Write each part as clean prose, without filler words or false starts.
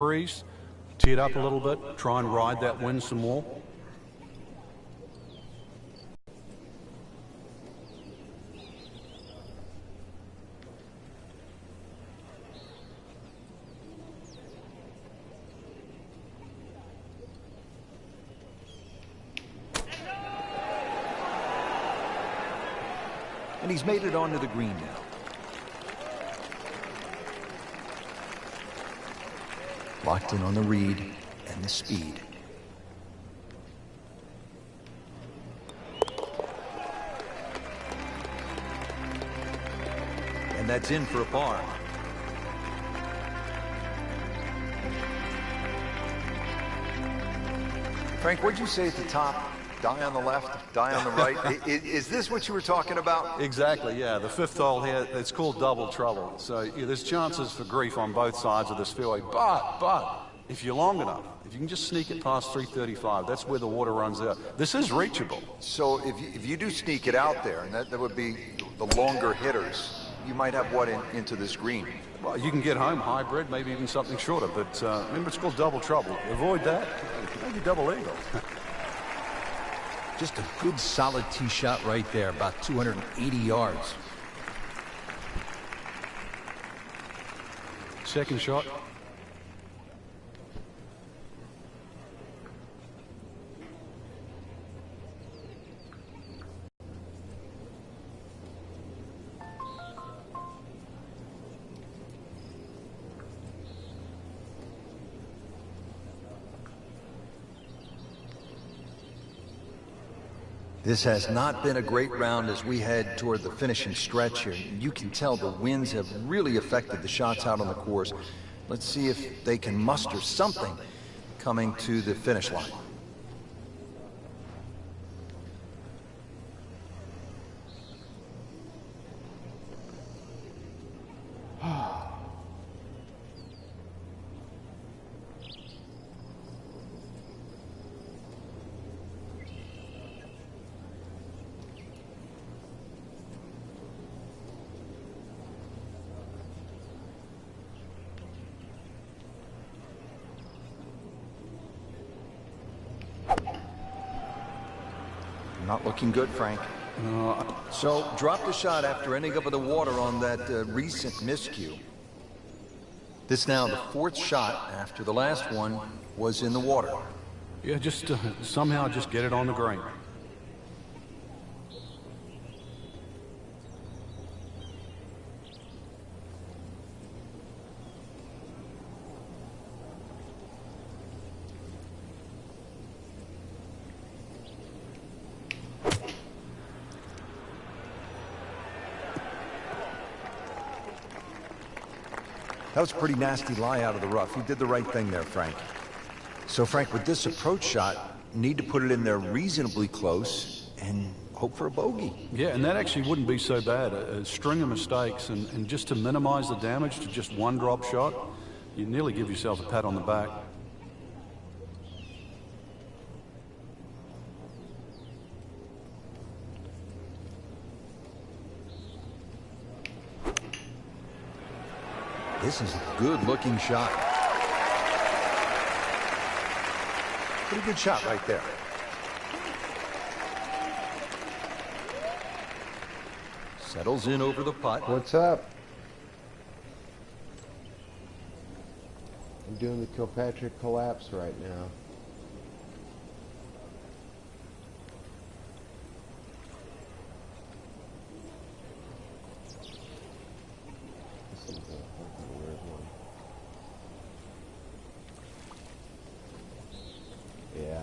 breeze, tee it up a little bit, try and ride that wind some more. And he's made it onto the green now. Locked in on the read and the speed. And that's in for a par. Frank, what'd you say at the top? Die on the left, die on the right. Is this what you were talking about? Exactly, yeah. The fifth hole here, it's called double trouble. So yeah, there's chances for grief on both sides of this fairway. But if you're long enough, if you can just sneak it past 335, that's where the water runs out. This is reachable. So if you do sneak it out there, and that would be the longer hitters, you might have what into this green? Well, you can get home hybrid, maybe even something shorter. But remember, it's called double trouble. Avoid that. Maybe double eagle. Just a good solid tee shot right there, about 280 yards. Second shot. This has not been a great round as we head toward the finishing stretch here. You can tell the winds have really affected the shots out on the course. Let's see if they can muster something coming to the finish line. Not looking good, Frank. So dropped the shot after ending up in the water on that recent miscue. This now the fourth shot after the last one was in the water. Yeah, just somehow just get it on the green. That was a pretty nasty lie out of the rough. You did the right thing there, Frank. So, Frank, with this approach shot, you need to put it in there reasonably close and hope for a bogey. Yeah, and that actually wouldn't be so bad. A string of mistakes, and just to minimize the damage to just one drop shot, you nearly give yourself a pat on the back. This is a good-looking shot. Pretty good shot right there. Settles in over the putt. What's up? I'm doing the Kilpatrick collapse right now. Yeah.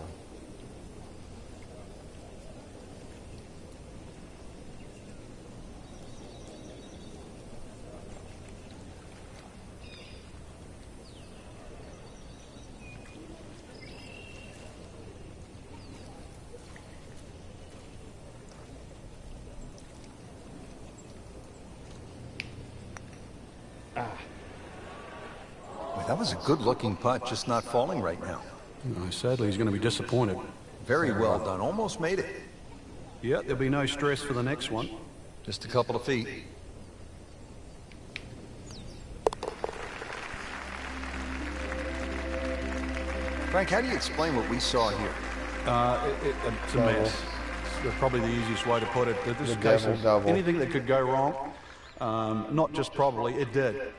Boy, that was a good-looking putt, just not falling right now. Sadly, he's going to be disappointed. Very well done. Almost made it. Yeah, there'll be no stress for the next one. Just a couple of feet. Frank, how do you explain what we saw here? It's a mess. It's probably the easiest way to put it. This is a case of double. anything that could go wrong. Not just probably, it did.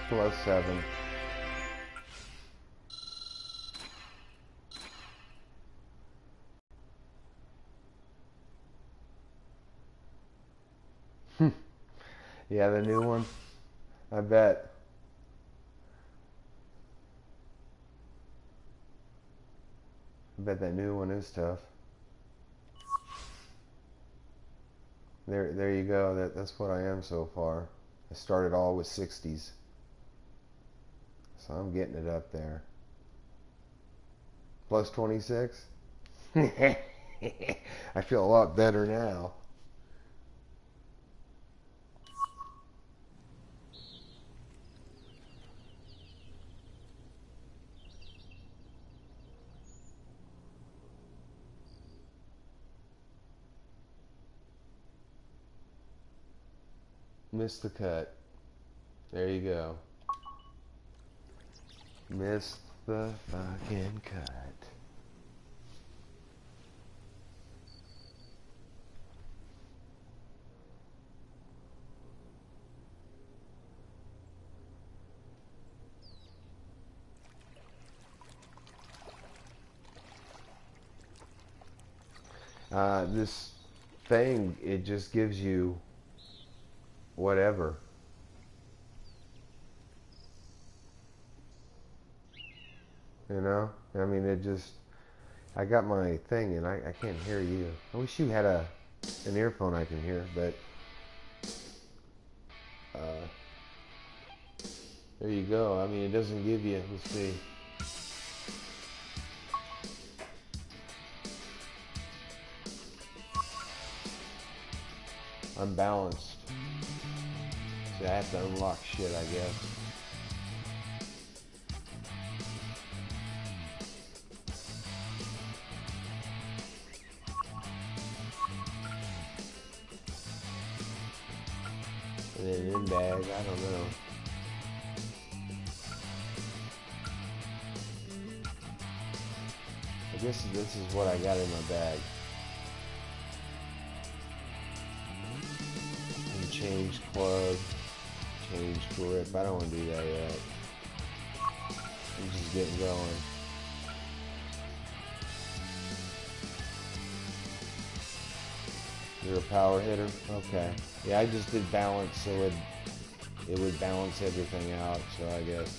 +7. Yeah, the new one. I bet. I bet that new one is tough. There you go. That's what I am so far. I started all with 60s. So I'm getting it up there. +26? I feel a lot better now. Missed the cut. There you go. Missed the fucking cut. This thing, it just gives you whatever. You know? I mean, it just... I got my thing and I can't hear you. I wish you had an earphone I can hear, but... there you go. I mean, it doesn't give you... Let's see. Unbalanced. See, I have to unlock shit, I guess. And then an in bag, I don't know. I guess this is what I got in my bag. Change plug, change grip. I don't want to do that yet. I'm just getting going. You're a power hitter? Okay. Yeah, I just did balance so it would balance everything out, so I guess.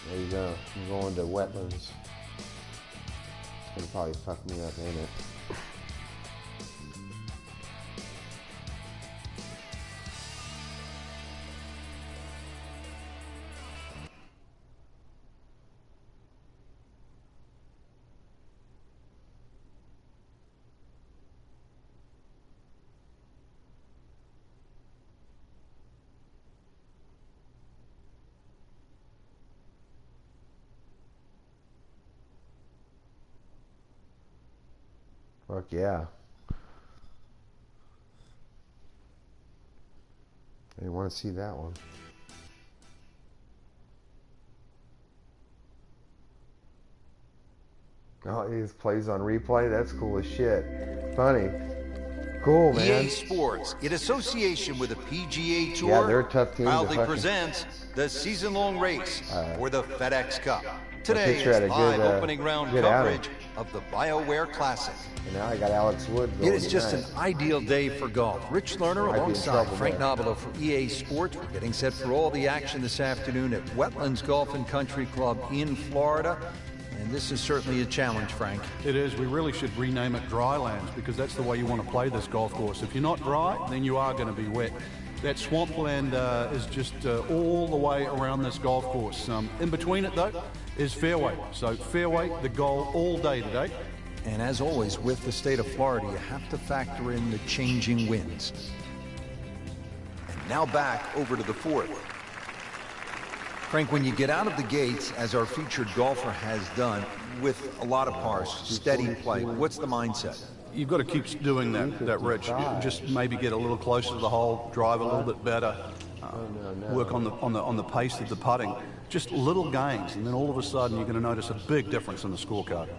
There you go. I'm going to wetlands. It's gonna probably fuck me up, ain't it? Fuck yeah. I didn't want to see that one. Oh, it plays on replay? That's cool as shit. Funny. Cool, man. EA Sports, in association with the PGA Tour, Yeah, they're a tough team to proudly fucking... presents the season-long race for the FedEx Cup. Today Today picture had is a good, live opening round good outing. coverage of the BioWare Classic. And now I got Alex Wood going It is just tonight. an ideal day for golf. Rich Lerner Might be in alongside trouble Frank there. Nobilo for EA Sports. We're getting set for all the action this afternoon at Wetlands Golf and Country Club in Florida. And this is certainly a challenge, Frank. It is. We really should rename it Drylands because that's the way you want to play this golf course. If you're not dry, then you are going to be wet. That swampland is just all the way around this golf course. In between it, though, is fairway. So fairway, the goal all day today. And as always, with the state of Florida, you have to factor in the changing winds. And now back over to the fourth. Frank, when you get out of the gates, as our featured golfer has done, with a lot of pars, steady play, what's the mindset? You've got to keep doing that, Rich. Just maybe get a little closer to the hole, drive a little bit better, work on the pace of the putting. Just little gains, and then all of a sudden you're going to notice a big difference in the scorecard.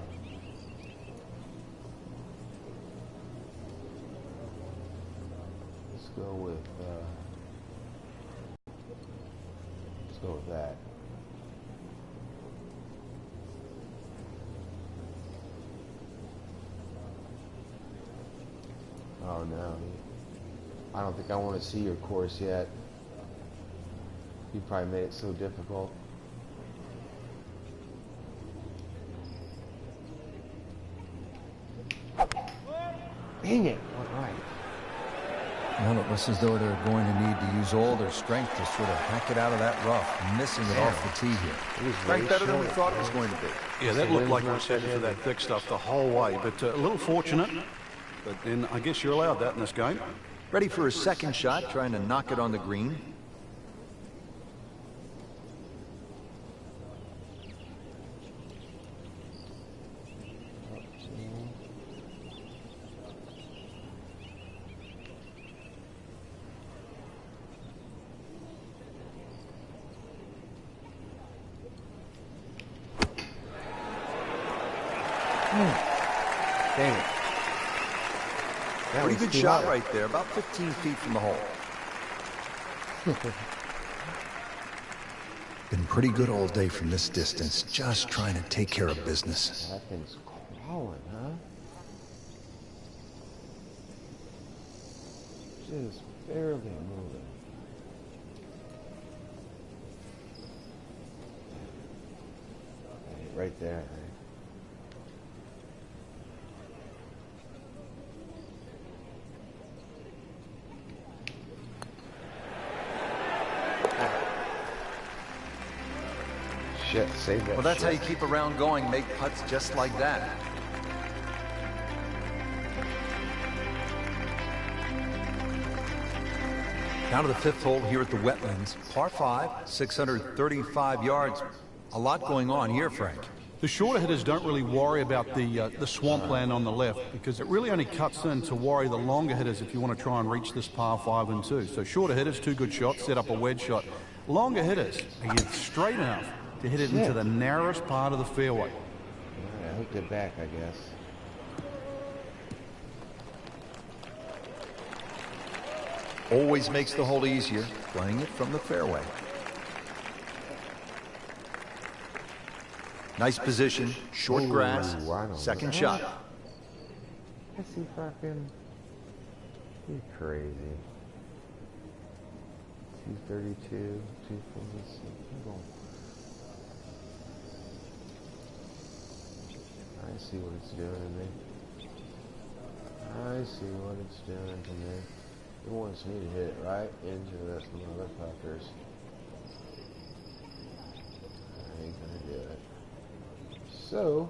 Let's go with that. Oh no, I don't think I want to see your course yet. You probably made it so difficult. Dang it! All right. Well, it looks as though they're going to need to use all their strength to sort of hack it out of that rough, missing it off the tee here. Frank, better than we thought it was going to be. Yeah, that looked like it was headed for that thick stuff the whole way, but a little fortunate. But then I guess you're allowed that in this game. Ready for his second shot, trying to knock it on the green. Dang it. Pretty good shot right there, about 15 feet from the hole. Been pretty good all day from this distance, just trying to take care of business. That thing's crawling, huh? Just barely moving. Right there, right? Shit, save that. Well, that's how you keep a round going, make putts just like that. Now to the fifth hole here at the Wetlands. Par 5, 635 yards. A lot going on here, Frank. The shorter hitters don't really worry about the swampland on the left because it really only cuts in to worry the longer hitters if you want to try and reach this par 5 and 2. So shorter hitters, 2 good shots, set up a wedge shot. Longer hitters, are you straight enough to hit it into the narrowest part of the fairway? Yeah, I hooked it back, I guess. Always makes the hole easier, playing it from the fairway. Nice position, short grass, second shot. Let's see if I can... You're crazy. 232, 246. I see what it's doing to me. I see what it's doing to me. It wants me to hit it right into this motherfuckers. I ain't gonna do it. So...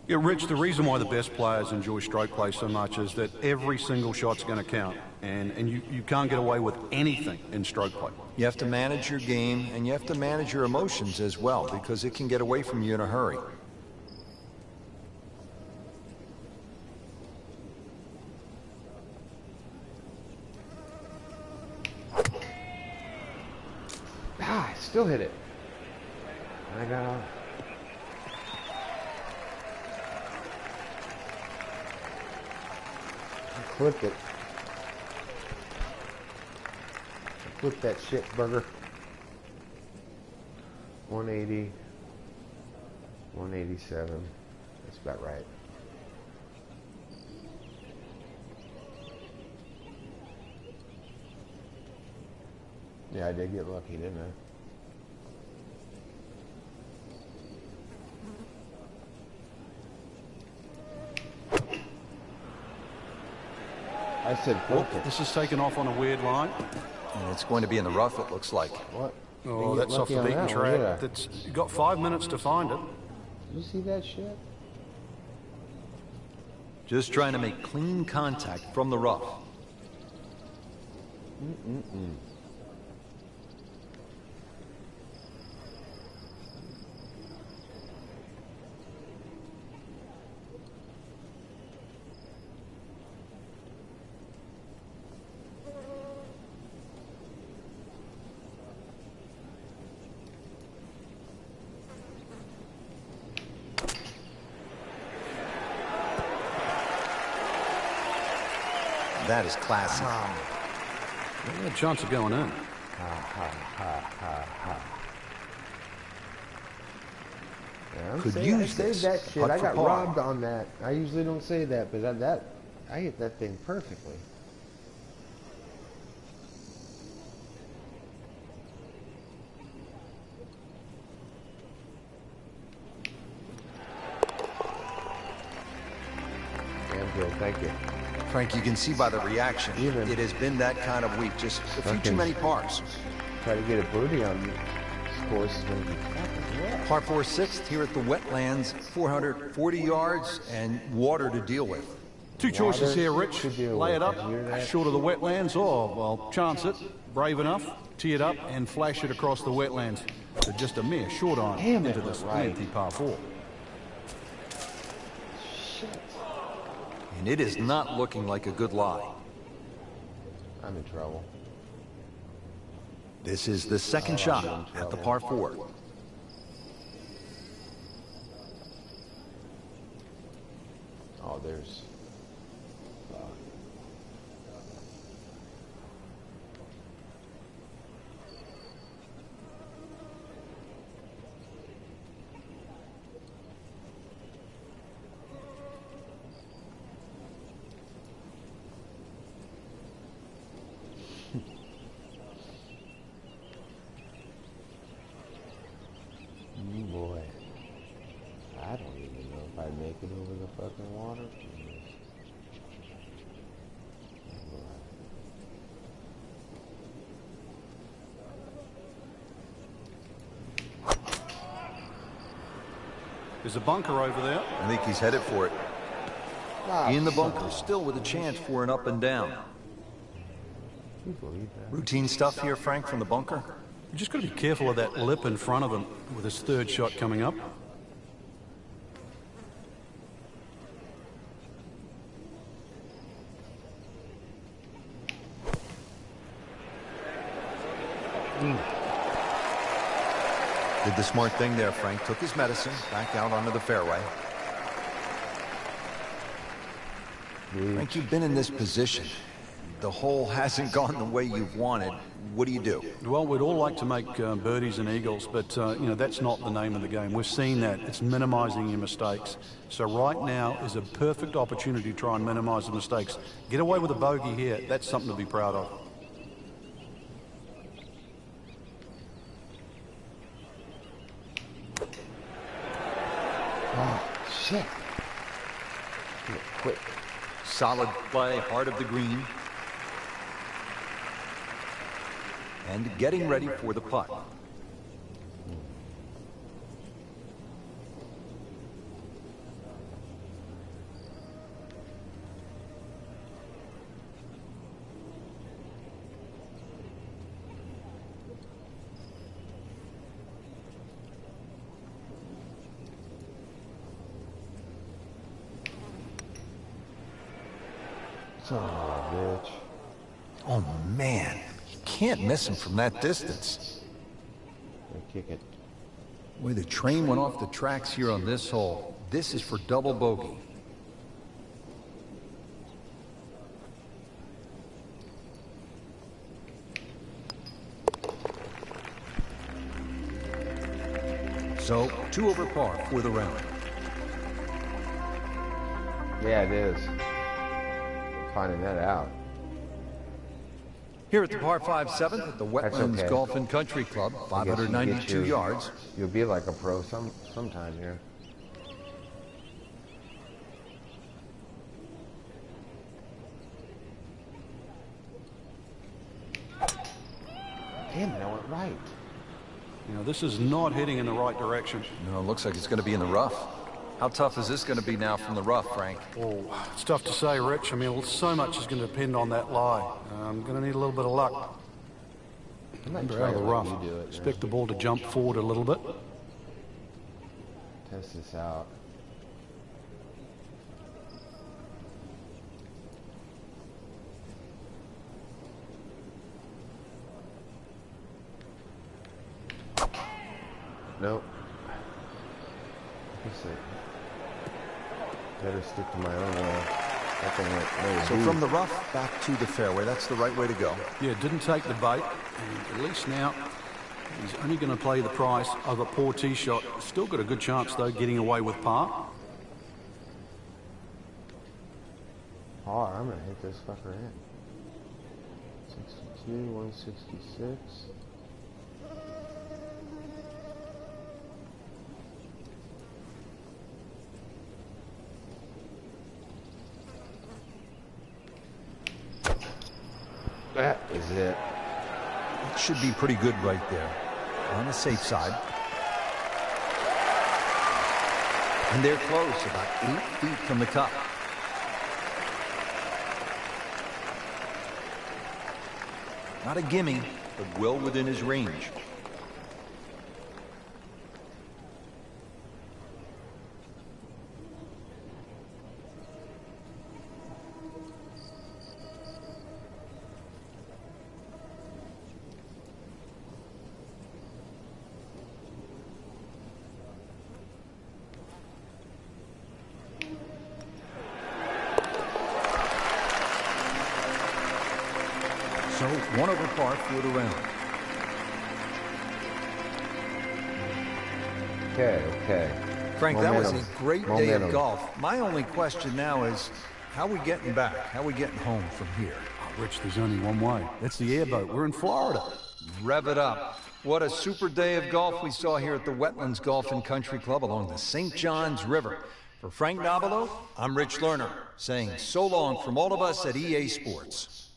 Yeah, Rich, the reason why the best players enjoy stroke play so much is that every single shot's going to count. And you can't get away with anything in stroke play. You have to manage your game, and you have to manage your emotions as well, because it can get away from you in a hurry. Ah, I still hit it. I got off. I clipped it. I clipped that shit burger. 180. 187. That's about right. Yeah, I did get lucky, didn't I? I said flip it. This is taken off on a weird line. And it's going to be in the rough, it looks like. What? Oh, that's off the beaten track. That's, you got 5 minutes to find it. Did you see that shit? Just trying to make clean contact from the rough. that is classy. Yeah, chance of going in. Yeah, Could I use saved this. that shit. Putt I for got par. robbed on that. I usually don't say that, but I hit that thing perfectly. Damn good, thank you. Frank, you can see by the reaction, Even. it has been that kind of week. Just a few too many pars. Try to get a birdie on this course is going to be fucking rough. Par 4 sixth here at the wetlands, 440 yards and water to deal with. Two choices Water here, Rich. to deal Lay it with. up Did you hear that? short of the wetlands, or, well, chance it, brave enough, tee it up, and flash it across the wetlands. So just a mere short iron Damn it, into this right. lengthy par 4. Shit. And it is not looking like a good lie. I'm in trouble. This is the second shot at the par 4. Oh, there's... boy. I don't even know if I'd make it over the fucking water. There's a bunker over there. I think he's headed for it. In the bunker, still with a chance for an up and down. Can you believe that? Routine stuff here, Frank, from the bunker? You just got to be careful of that lip in front of him with his third shot coming up. Did the smart thing there, Frank. Took his medicine, back out onto the fairway. Frank, you've been in this position. The hole hasn't gone the way you've wanted. What do you do? Well, we'd all like to make birdies and eagles, but, you know, that's not the name of the game. We've seen that. It's minimizing your mistakes. So right now is a perfect opportunity to try and minimize the mistakes. Get away with a bogey here. That's something to be proud of. Oh, shit. Do it quick. Solid play, heart of the green. And getting ready for the putt. Son of a bitch. Oh, man. You can't miss him from that distance. They kick it. The way the train went off the tracks here on this hole, this is for double bogey. So, 2 over par for the round. Yeah, it is. Finding that out. Here at the par 5 7th at the That's Wetlands okay. Golf and Country Club, I guess you get 592 your- yards. You'll be like a pro sometime here. Damn it, I went right. You know, this is not heading in the right direction. No, it looks like it's going to be in the rough. How tough is this going to be now from the rough, Frank? Oh, it's tough to say, Rich. I mean, so much is going to depend on that lie. I'm going to need a little bit of luck. I might Under try out of to the let rough. you do it. Expect the ball to jump forward a little bit. Test this out. Nope. Let's see. Better stick to my own way. That thing went So from the rough back to the fairway, that's the right way to go. Yeah, didn't take the bait, and at least now he's only going to play the price of a poor tee shot. Still got a good chance, though, getting away with par. Par, I'm going to hit this fucker in. 62, 166. That is it. It should be pretty good right there. On the safe side. And they're close, about 8 feet from the cup. Not a gimme, but well within his range. So, 1 over par through the round. Okay. Frank, that was a Momentum. great day of golf. My only question now is, how are we getting back? How are we getting home from here? Oh, Rich, there's only one way. That's the airboat. We're in Florida. Rev it up. What a super day of golf we saw here at the Wetlands Golf and Country Club along the St. Johns River. For Frank Nobilo, I'm Rich Lerner, saying so long from all of us at EA Sports.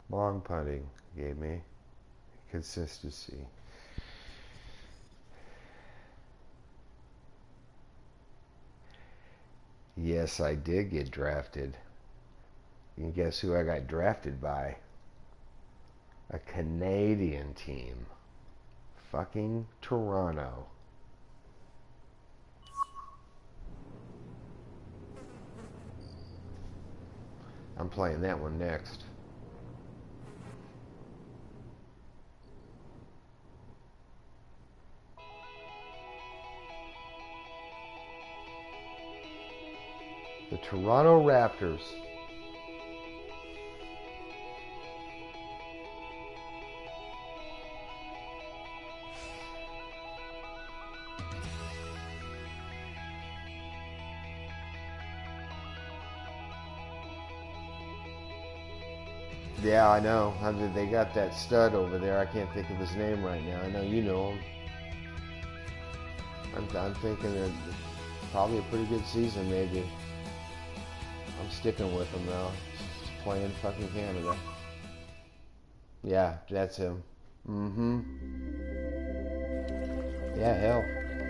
Long putting gave me consistency. Yes, I did get drafted. You can guess who I got drafted by? A Canadian team. Fucking Toronto. I'm playing that one next. The Toronto Raptors. Yeah, I know. They got that stud over there. I can't think of his name right now. I know you know him. I'm thinking that probably a pretty good season, maybe. I'm sticking with him though. He's playing fucking Canada. Yeah, that's him. Yeah, hell.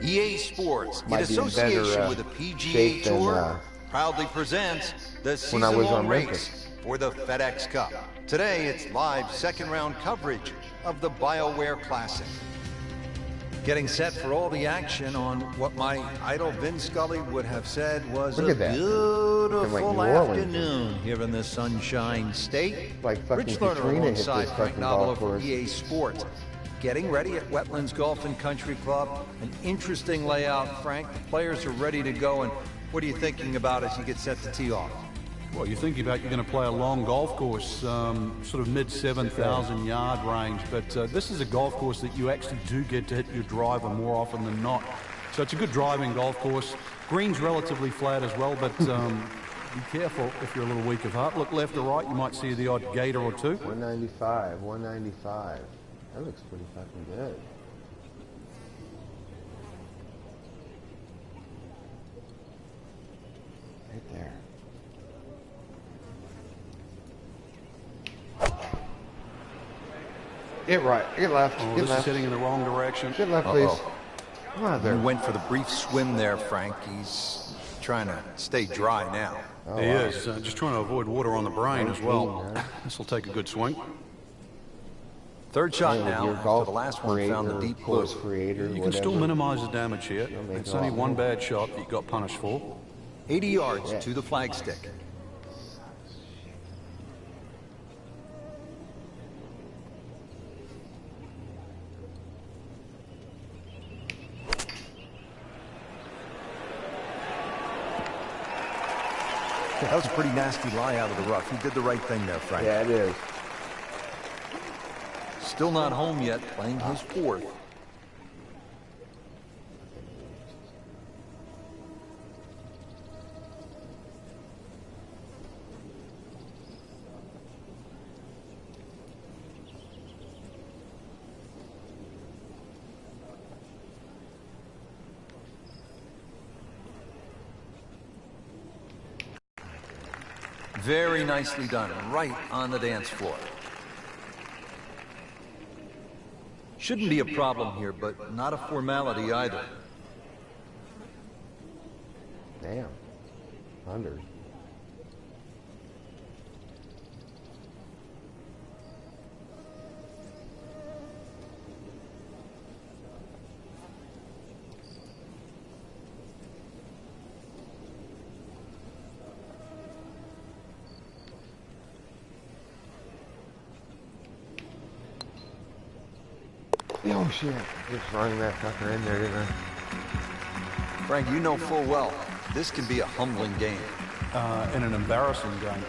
EA Sports, in Might be in association better, with the PGA shape than, Tour, proudly presents the when I was season-long on race Memphis. for the FedEx Cup. Today, it's live second-round coverage of the BioWare Classic. Getting set for all the action on what my idol Vin Scully would have said was Look a at that. beautiful New Orleans. afternoon here in the Sunshine State. Like fucking Rich Lerner Katrina hit alongside this Frank fucking Nobilo golf from course. EA Sports. Getting ready at Wetlands Golf and Country Club. An interesting layout, Frank. The players are ready to go. And what are you thinking about as you get set to tee off? Well, you're thinking about you're going to play a long golf course, sort of mid 7,000 yard range, but this is a golf course that you actually do get to hit your driver more often than not. So it's a good driving golf course. Green's relatively flat as well, but be careful if you're a little weak of heart. Look left or right, you might see the odd gator or two. 195, 195. That looks pretty fucking good. Right there. Get right. Get left. Oh, Get this left. is heading in the wrong direction. Get left, please. Uh-oh. Mother. He went for the brief swim there, Frank. He's trying to stay dry now. Oh, He wow. is, just trying to avoid water on the brain as well. man. This will take a good swing. Third shot Hey, with now. your After golf the last one found the creator, deep course blue. creator, You can whatever. still minimize the damage here. You'll make It's a only lot one more. bad shot that you got punished for. 80 yards Yeah. to the flagstick. That was a pretty nasty lie out of the rough. You did the right thing there, Frank. Yeah, it is. Still not home yet, playing his fourth. Very nicely done, right on the dance floor. Shouldn't be a problem here, but not a formality either. Damn. 100. Oh shit, just throwing that fucker in there, didn't I? Frank, you know full well, this can be a humbling game. And an embarrassing game.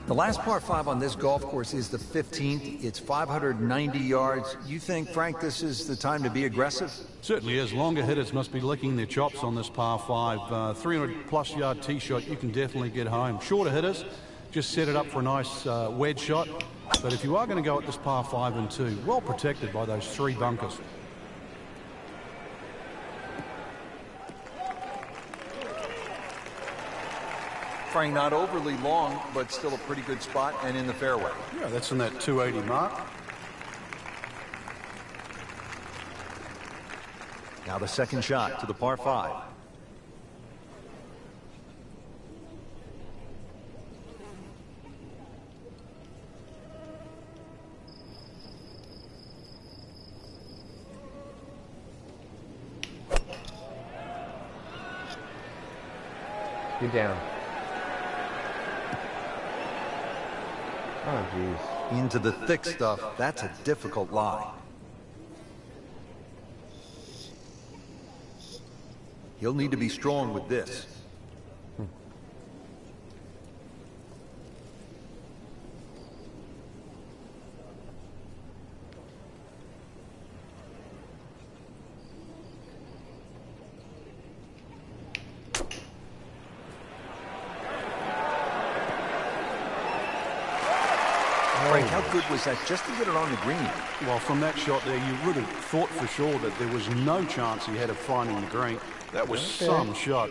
The last par 5 on this golf course is the 15th. It's 590 yards. You think, Frank, this is the time to be aggressive? Certainly is. Longer hitters must be licking their chops on this par 5. 300-plus yard tee shot, you can definitely get home. Shorter hitters, just set it up for a nice wedge shot. But if you are going to go at this par 5 and 2, well protected by those 3 bunkers. Frank, not overly long, but still a pretty good spot and in the fairway. Yeah, that's in that 280 mark. Now the second shot to the par 5. Get down. Oh, jeez. Into the thick stuff. That's a difficult lie. He'll need to be strong with this. Frank, how good was that just to get it on the green? Well, from that shot there, you would have thought for sure that there was no chance he had of finding the green. That was some shot.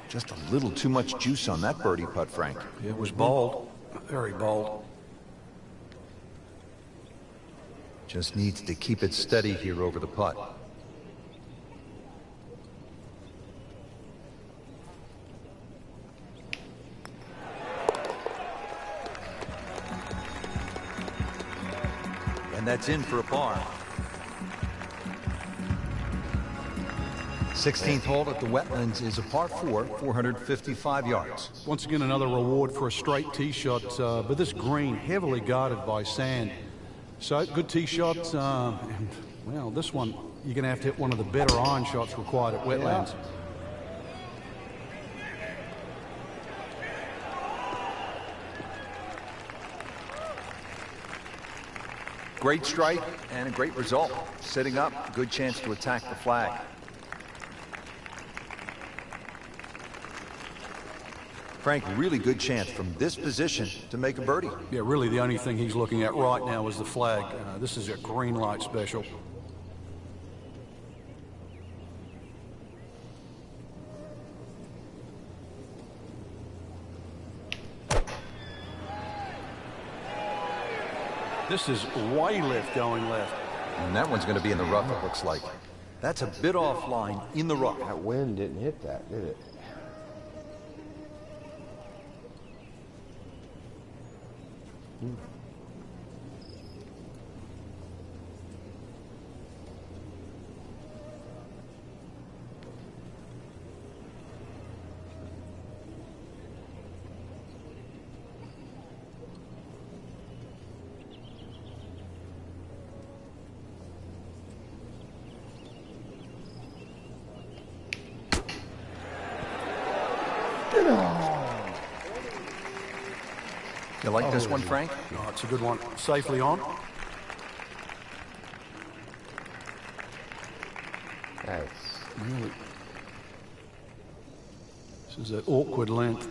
Just a little too much juice on that birdie putt, Frank. It was bold, very bold. Just needs to keep it steady here over the putt. And that's in for a par. 16th hole at the Wetlands is a par 4, 455 yards. Once again, another reward for a straight tee shot, but this green heavily guarded by sand. So, good tee shot, and, well, this one, you're going to have to hit one of the better iron shots required at Wetlands. Great strike and a great result. Setting up, good chance to attack the flag. Frank, really good chance from this position to make a birdie. Yeah, really the only thing he's looking at right now is the flag. This is a green light special. This is way left going left. And that one's going to be in the rough, it looks like. That's a bit offline in the rough. That wind didn't hit that, did it? You like this one, Frank? Oh, it's a good one. Safely on. Nice. Really. This is an awkward length.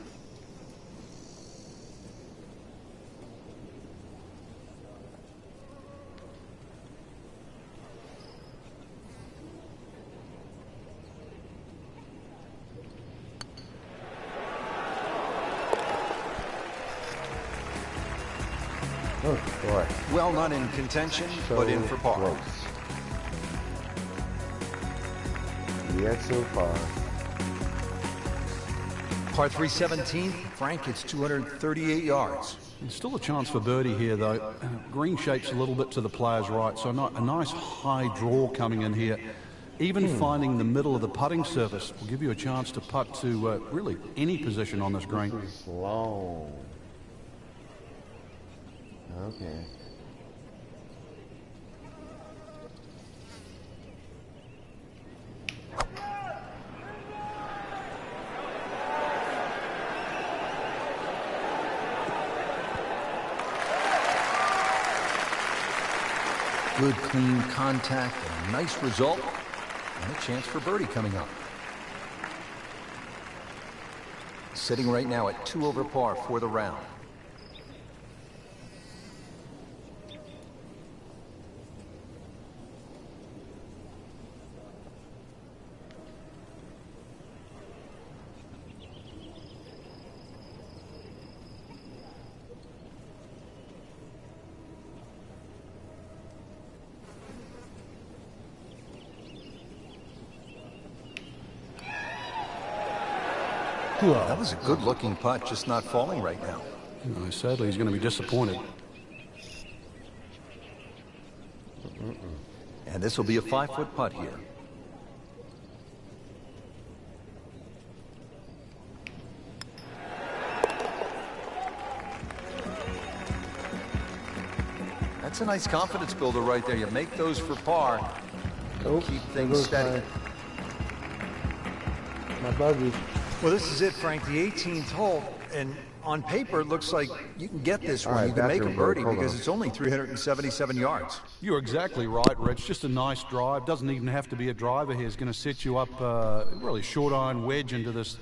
Oh, boy. Well, not in contention, So but in for par. close. Yet so far. Par 317, Frank, it's 238 yards. There's still a chance for birdie here, though. Green shape's a little bit to the player's right, so a nice high draw coming in here. Even finding the middle of the putting surface will give you a chance to putt to really any position on this green. Slow. Okay. Good, clean contact, a nice result, and a chance for birdie coming up. Sitting right now at 2 over par for the round. That was a good-looking putt, just not falling right now. Sadly, he's going to be disappointed. And this will be a 5-foot putt here. That's a nice confidence builder right there. You make those for par. Oh, Keep things steady. My buggy. Well, this is it, Frank, the 18th hole, and on paper it looks like you can get this one. All right, You can make a bathroom break. birdie Hold because on. it's only 377 yards. You're exactly right, Rich. Just a nice drive. Doesn't even have to be a driver here. It's going to set you up really short iron wedge into this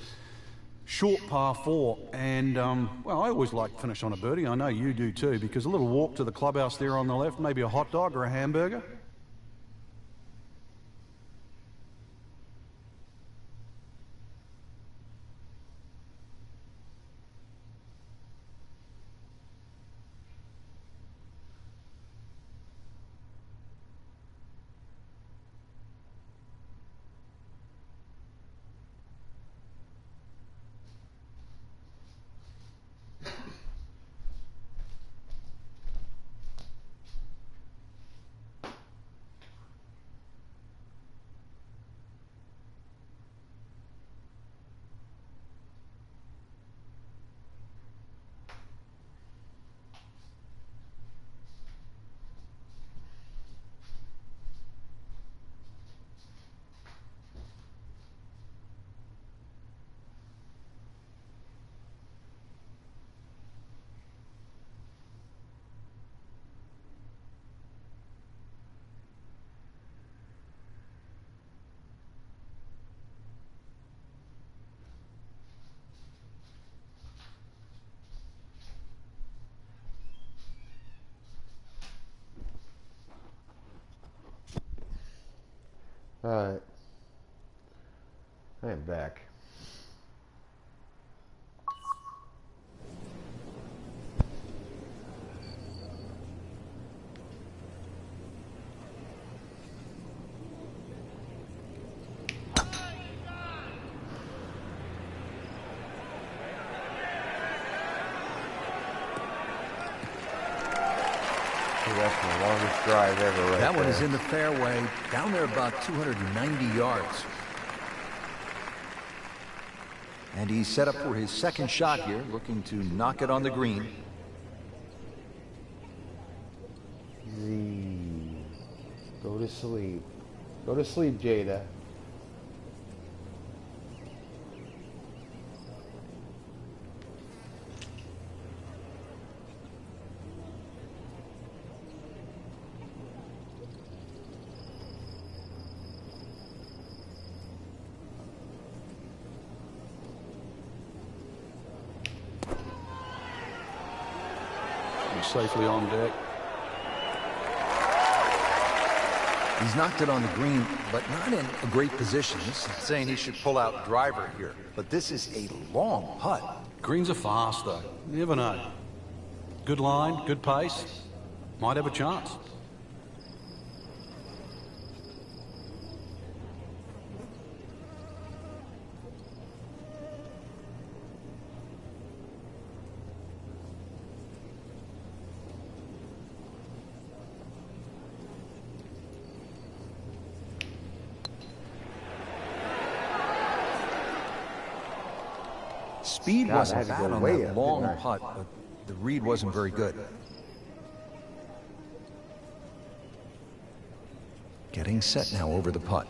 short par 4. And, well, I always like to finish on a birdie. I know you do too, because a little walk to the clubhouse there on the left, maybe a hot dog or a hamburger. Alright. I am back. Longest drive ever right That one there. is in the fairway, down there about 290 yards. And he's set up for his second shot here, looking to knock it on the green. Z. Go to sleep. Go to sleep, Jada. He's safely on deck. He's knocked it on the green, but not in a great position. This is saying he should pull out driver here. But this is a long putt. Greens are fast, though. You never know. Good line, good pace. Might have a chance. Speed God, I wasn't had to bad go on way that up, long didn't I? putt, but the read wasn't very good. Getting set now over the putt.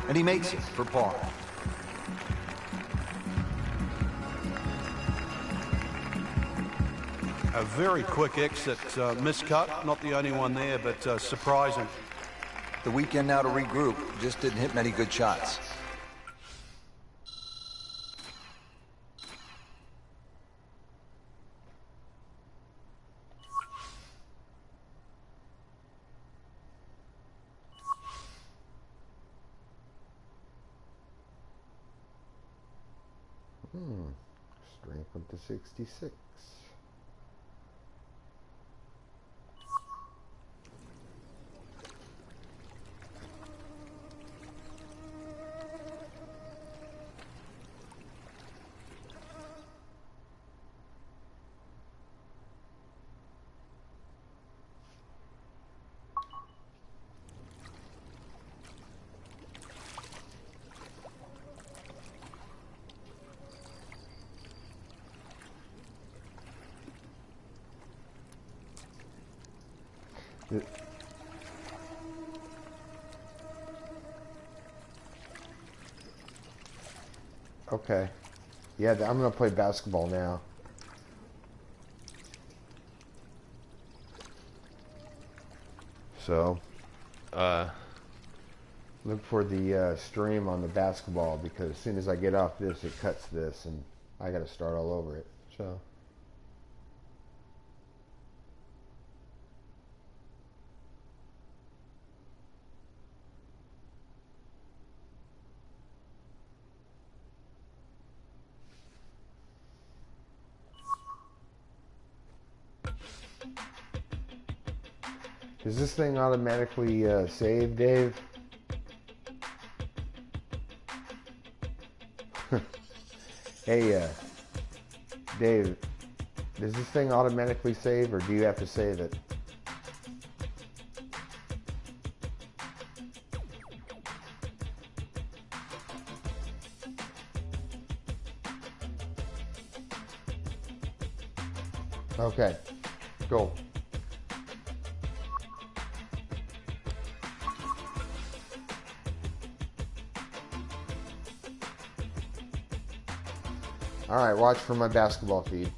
And he makes it for par. A very quick exit, miscut. Not the only one there, but surprising. The weekend now to regroup. Just didn't hit many good shots. Strength up to 66. Okay. Yeah, I'm going to play basketball now. So, look for the stream on the basketball, because as soon as I get off this, it cuts this, and I got to start all over it. So. Does this thing automatically save, Dave? Hey, Dave, does this thing automatically save, or do you have to save it? Okay, go. All right, watch for my basketball feed.